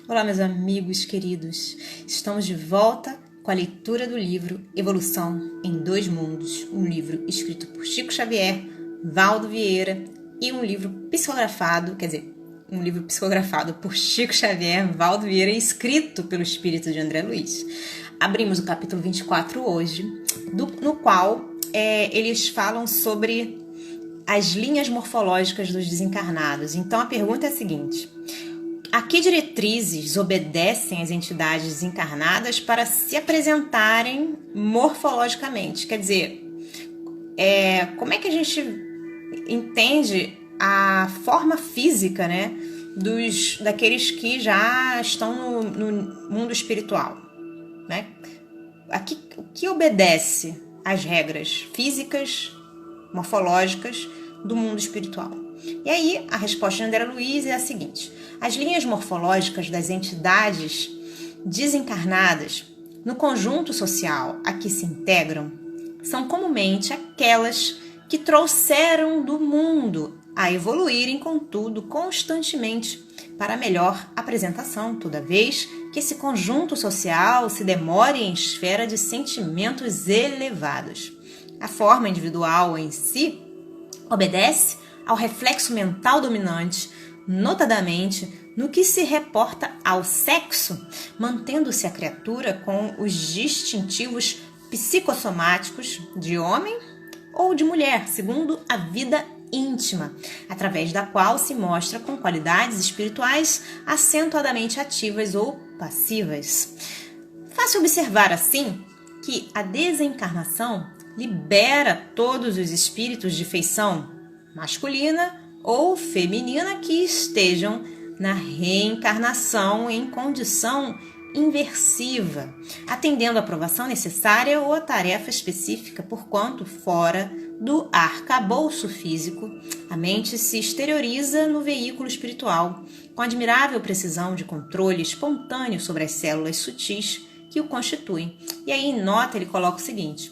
Olá, meus amigos queridos. Estamos de volta com a leitura do livro Evolução em Dois Mundos, um livro escrito por Chico Xavier, Valdo Vieira e um livro psicografado por Chico Xavier, Valdo Vieira e escrito pelo espírito de André Luiz. Abrimos o capítulo 24 hoje, no qual eles falam sobre as linhas morfológicas dos desencarnados. Então a pergunta é a seguinte: a que diretrizes obedecem as entidades desencarnadas para se apresentarem morfologicamente? Quer dizer, como é que a gente entende a forma física, né, daqueles que já estão no mundo espiritual, né? O que obedece às regras físicas, morfológicas do mundo espiritual? E aí, a resposta de André Luiz é a seguinte: as linhas morfológicas das entidades desencarnadas no conjunto social a que se integram são comumente aquelas que trouxeram do mundo a evoluírem, contudo, constantemente para melhor apresentação, toda vez que esse conjunto social se demore em esfera de sentimentos elevados. A forma individual em si obedece ao reflexo mental dominante, notadamente no que se reporta ao sexo, mantendo-se a criatura com os distintivos psicossomáticos de homem ou de mulher, segundo a vida íntima, através da qual se mostra com qualidades espirituais acentuadamente ativas ou passivas. Fácil observar, assim, que a desencarnação libera todos os espíritos de feição masculina ou feminina que estejam na reencarnação em condição inversiva, atendendo à aprovação necessária ou à tarefa específica, porquanto fora do arcabouço físico, a mente se exterioriza no veículo espiritual, com admirável precisão de controle espontâneo sobre as células sutis que o constituem. E aí, em nota, ele coloca o seguinte: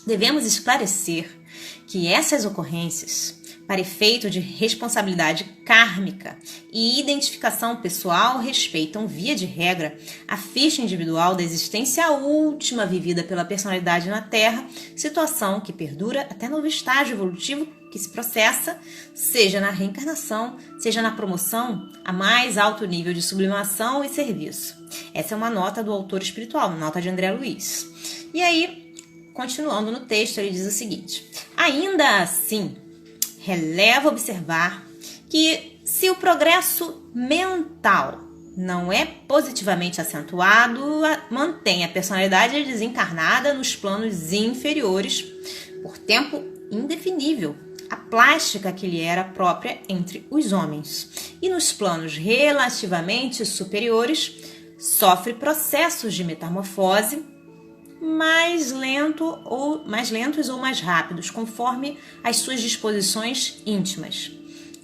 devemos esclarecer que essas ocorrências, para efeito de responsabilidade kármica e identificação pessoal, respeitam, via de regra, a ficha individual da existência última vivida pela personalidade na Terra, situação que perdura até novo estágio evolutivo que se processa, seja na reencarnação, seja na promoção a mais alto nível de sublimação e serviço. Essa é uma nota do autor espiritual, nota de André Luiz. E aí, continuando no texto, ele diz o seguinte: ainda assim, releva observar que, se o progresso mental não é positivamente acentuado, mantém a personalidade desencarnada nos planos inferiores por tempo indefinível, a plástica que lhe era própria entre os homens, e nos planos relativamente superiores sofre processos de metamorfose mais lentos ou mais rápidos, conforme as suas disposições íntimas.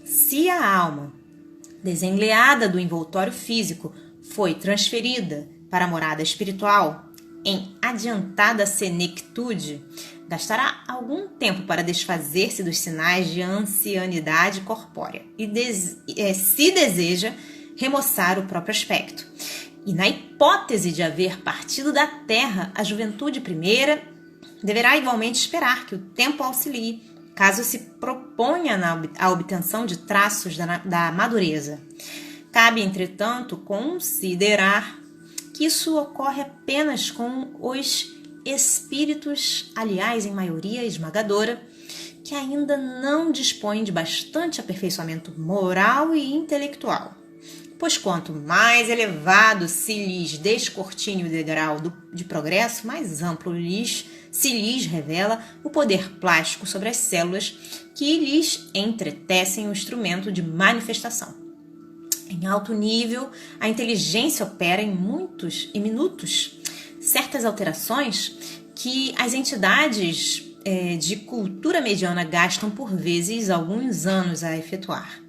Se a alma, desenleada do envoltório físico, foi transferida para a morada espiritual em adiantada senectude, gastará algum tempo para desfazer-se dos sinais de ancianidade corpórea e, se deseja, remoçar o próprio aspecto. E na hipótese de haver partido da terra a juventude primeira, deverá igualmente esperar que o tempo auxilie, caso se proponha a obtenção de traços da madureza. Cabe, entretanto, considerar que isso ocorre apenas com os espíritos, aliás, em maioria esmagadora, que ainda não dispõem de bastante aperfeiçoamento moral e intelectual. Pois quanto mais elevado se lhes descortine o degrau de progresso, mais amplo se lhes revela o poder plástico sobre as células que lhes entretecem o instrumento de manifestação. Em alto nível, a inteligência opera em minutos certas alterações que as entidades de cultura mediana gastam por vezes alguns anos a efetuar.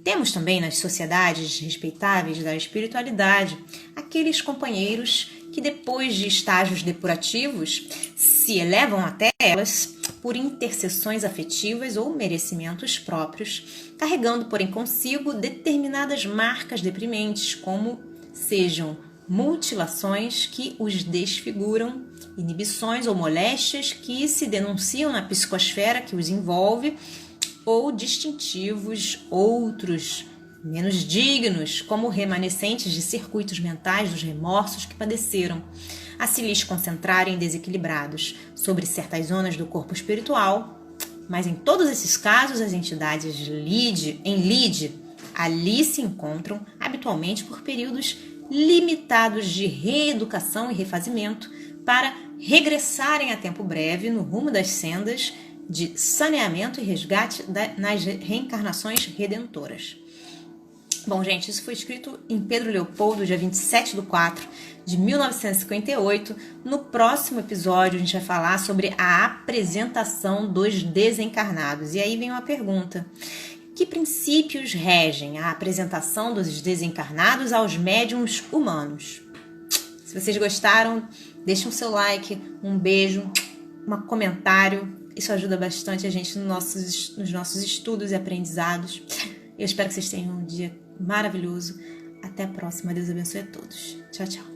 Temos também nas sociedades respeitáveis da espiritualidade aqueles companheiros que, depois de estágios depurativos, se elevam até elas por intercessões afetivas ou merecimentos próprios, carregando, porém, consigo determinadas marcas deprimentes, como sejam mutilações que os desfiguram, inibições ou moléstias que se denunciam na psicosfera que os envolve, ou distintivos outros, menos dignos, como remanescentes de circuitos mentais dos remorsos que padeceram, a se lhes concentrarem desequilibrados sobre certas zonas do corpo espiritual. Mas em todos esses casos, as entidades em lide ali se encontram habitualmente por períodos limitados de reeducação e refazimento para regressarem a tempo breve no rumo das sendas de saneamento e resgate nas reencarnações redentoras. Bom, gente, isso foi escrito em Pedro Leopoldo, dia 27/4/1958. No próximo episódio, a gente vai falar sobre a apresentação dos desencarnados. E aí vem uma pergunta: que princípios regem a apresentação dos desencarnados aos médiuns humanos? Se vocês gostaram, deixem o seu like, um beijo, um comentário. Isso ajuda bastante a gente nos nossos estudos e aprendizados. Eu espero que vocês tenham um dia maravilhoso. Até a próxima. Deus abençoe a todos. Tchau, tchau.